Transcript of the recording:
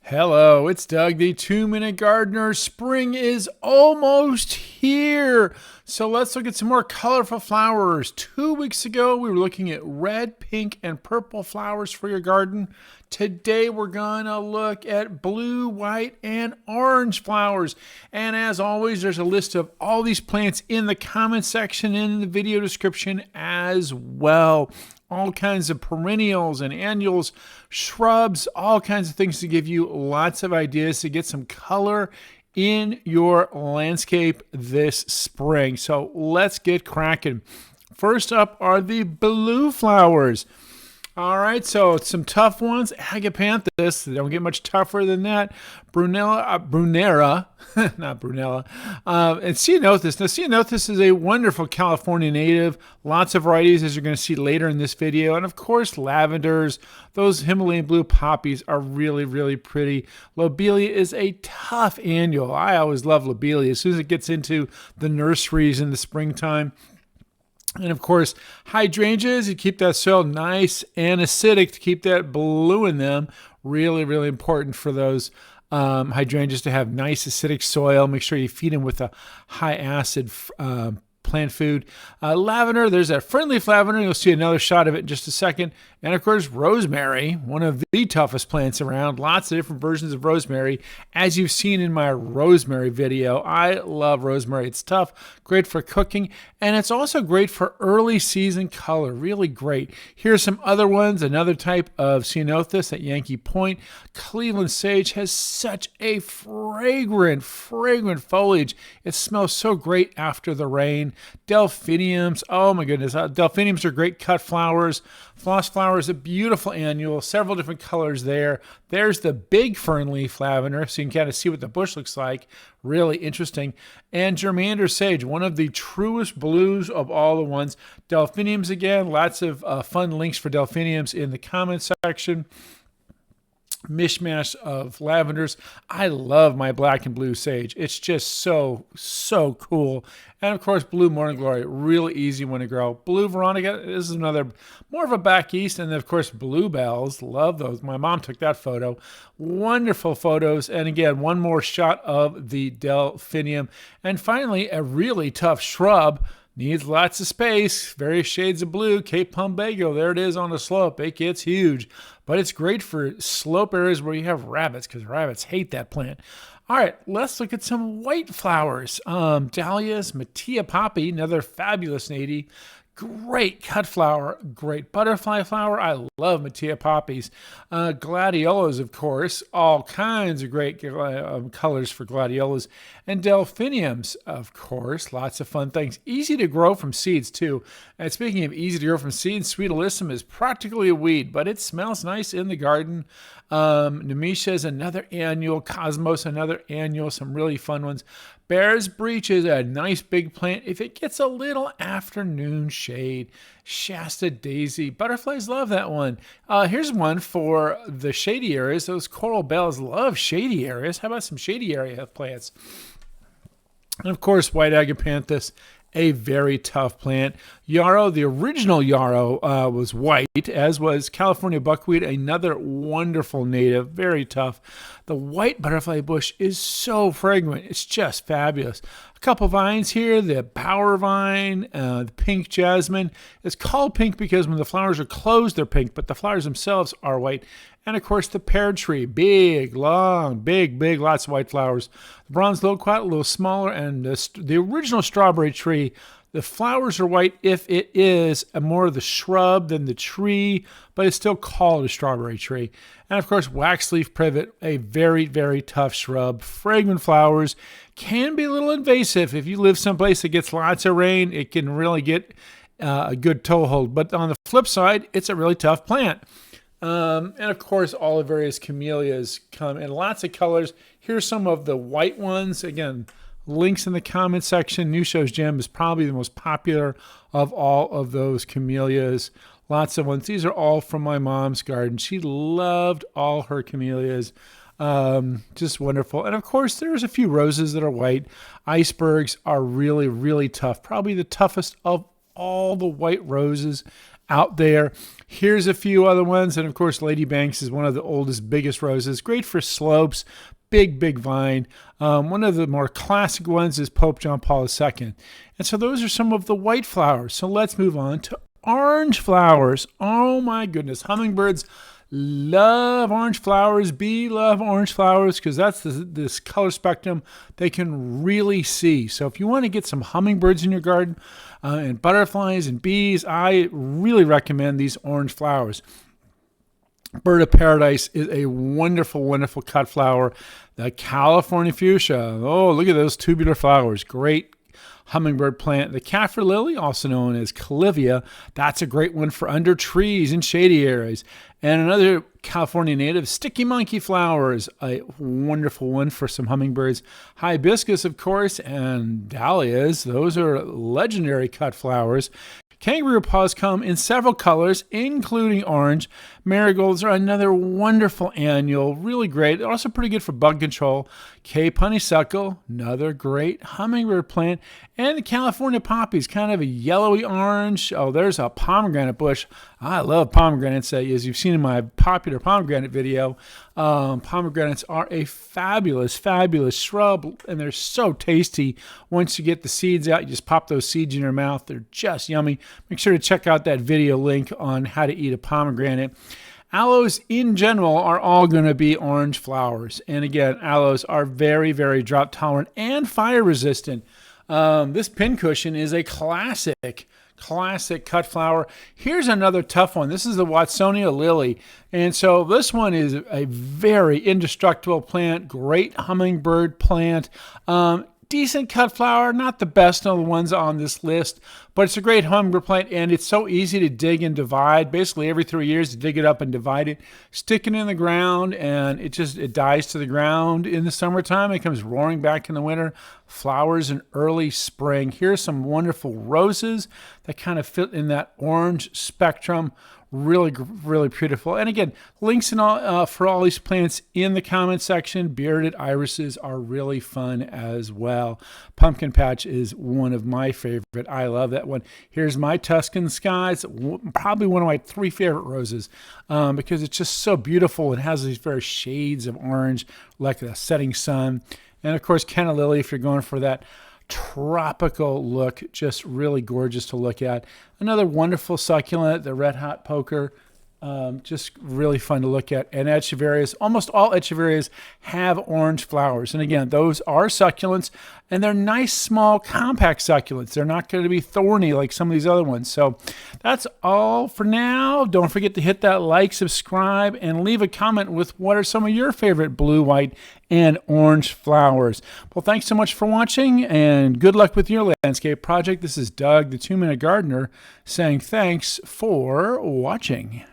Hello, it's Doug, the 2-Minute Gardener. Spring is almost here. So let's look at some more colorful flowers. 2 weeks ago, we were looking at red, pink, and purple flowers for your garden. Today, we're going to look at blue, white, and orange flowers. And as always, there's a list of all these plants in the comment section and in the video description as well. All kinds of perennials and annuals, shrubs, all kinds of things to give you lots of ideas to get some color in your landscape this spring. So let's get cracking. First up are the blue flowers. All right, so some tough ones. Agapanthus, they don't get much tougher than that. Brunera, not Brunella. And Ceanothus. Now, Ceanothus is a wonderful California native. Lots of varieties, as you're going to see later in this video. And, of course, lavenders. Those Himalayan blue poppies are really, really pretty. Lobelia is a tough annual. I always love lobelia. As soon as it gets into the nurseries in the springtime, and of course, hydrangeas, you keep that soil nice and acidic to keep that blue in them. Really, really important for those hydrangeas to have nice acidic soil. Make sure you feed them with a high acid plant food. Lavender, there's that friendly lavender. You'll see another shot of it in just a second. And of course, rosemary, one of the toughest plants around. Lots of different versions of rosemary, as you've seen in my rosemary video. I love rosemary. It's tough, great for cooking, and it's also great for early season color. Really great. Here's some other ones. Another type of Ceanothus at Yankee Point. Cleveland sage has such a fragrant foliage. It smells so great after the rain. Delphiniums, oh my goodness. Delphiniums are great cut flowers. Floss flower is a beautiful annual, several different colors there. There's the big fern leaf lavender, so you can kind of see what the bush looks like. Really interesting. And germander sage, one of the truest blues of all the ones. Delphiniums again, lots of fun links for delphiniums in the comment section. Mishmash of lavenders. I love my black and blue sage. It's just so cool. And of course, blue morning glory, really easy one to grow. Blue veronica, this is another more of a back east. And of course, bluebells, love those. My mom took that photo. Wonderful photos. And again, one more shot of the delphinium. And finally, a really tough shrub. Needs lots of space, various shades of blue. Cape Plumbago, there it is on the slope. It gets huge, but it's great for slope areas where you have rabbits, because rabbits hate that plant. All right, let's look at some white flowers. Dahlias, Mattia poppy, another fabulous native. Great cut flower, great butterfly flower. I love Mattia poppies. Gladiolas, of course, all kinds of great colors for gladiolas. And delphiniums, of course, lots of fun things. Easy to grow from seeds, too. And speaking of easy to grow from seeds, sweet alyssum is practically a weed, but it smells nice in the garden. Nemesia is another annual. Cosmos, another annual. Some really fun ones. Bear's breech is a nice big plant if it gets a little afternoon shade. Shasta daisy. Butterflies love that one. Here's one for the shady areas. Those coral bells love shady areas. How about some shady area plants? And of course, white agapanthus, a very tough plant. Yarrow, the original yarrow, was white, as was California buckwheat, another wonderful native, very tough. The white butterfly bush is so fragrant. It's just fabulous. A couple vines here, the bower vine, the pink jasmine. It's called pink because when the flowers are closed, they're pink, but the flowers themselves are white. And of course, the pear tree, big, long, big, lots of white flowers. The bronze loquat, a little smaller, and the original strawberry tree, the flowers are white if it is more of the shrub than the tree, but it's still called a strawberry tree. And of course, waxleaf privet, a very, very tough shrub. Fragrant flowers, can be a little invasive. If you live someplace that gets lots of rain, it can really get a good toehold. But on the flip side, it's a really tough plant. And of course, all the various camellias come in lots of colors. Here's some of the white ones. Again, links in the comment section. New Show's Gem is probably the most popular of all of those camellias. Lots of ones. These are all from my mom's garden. She loved all her camellias. Just wonderful. And of course, there's a few roses that are white. Icebergs are really, really tough. Probably the toughest of all the white roses out there. Here's a few other ones. And of course, Lady Banks is one of the oldest, biggest roses. Great for slopes. Big vine. One of the more classic ones is Pope John Paul II. And so those are some of the white flowers. So let's move on to orange flowers. Oh my goodness. Hummingbirds love orange flowers. Bees love orange flowers because that's this color spectrum they can really see. So if you want to get some hummingbirds in your garden and butterflies and bees, I really recommend these orange flowers. Bird of Paradise is a wonderful, wonderful cut flower. The California fuchsia. Oh, look at those tubular flowers. Great hummingbird plant. The kaffir lily, also known as Calivia, that's a great one for under trees and shady areas. And another California native, sticky monkey flowers, a wonderful one for some hummingbirds. Hibiscus, of course, and dahlias. Those are legendary cut flowers. Kangaroo paws come in several colors, including orange. Marigolds are another wonderful annual, really great. They're also pretty good for bug control. Cape honeysuckle, another great hummingbird plant. And the California poppies, kind of a yellowy orange. Oh, there's a pomegranate bush. I love pomegranates, as you've seen in my popular pomegranate video. Pomegranates are a fabulous, fabulous shrub, and they're so tasty. Once you get the seeds out, you just pop those seeds in your mouth. They're just yummy. Make sure to check out that video link on how to eat a pomegranate. Aloes in general are all going to be orange flowers. And again, aloes are very, very drought tolerant and fire resistant. This pincushion is a classic cut flower. Here's another tough one. This is the Watsonia lily. And so this one is a very indestructible plant, great hummingbird plant. Decent cut flower, not the best of the ones on this list, but it's a great hummingbird plant, and it's so easy to dig and divide. Basically, every 3 years, you dig it up and divide it, stick it in the ground, and it dies to the ground in the summertime. It comes roaring back in the winter, flowers in early spring. Here's some wonderful roses that kind of fit in that orange spectrum. Really, really beautiful. And again, links and all for all these plants in the comment section. Bearded irises are really fun as well. Pumpkin patch is one of my favorite. I love that one. Here's my Tuscan Sky. It's probably one of my 3 favorite roses because it's just so beautiful. It has these very shades of orange, like the setting sun. And of course, Canna Lily, if you're going for that tropical look, just really gorgeous to look at. Another wonderful succulent, the Red Hot Poker, just really fun to look at. And echeverias, almost all echeverias have orange flowers. And again, those are succulents, and they're nice, small, compact succulents. They're not going to be thorny like some of these other ones. So that's all for now. Don't forget to hit that like, subscribe, and leave a comment with what are some of your favorite blue, white, and orange flowers. Well, thanks so much for watching, and good luck with your landscape project. This is Doug, the 2-Minute Gardener, saying thanks for watching.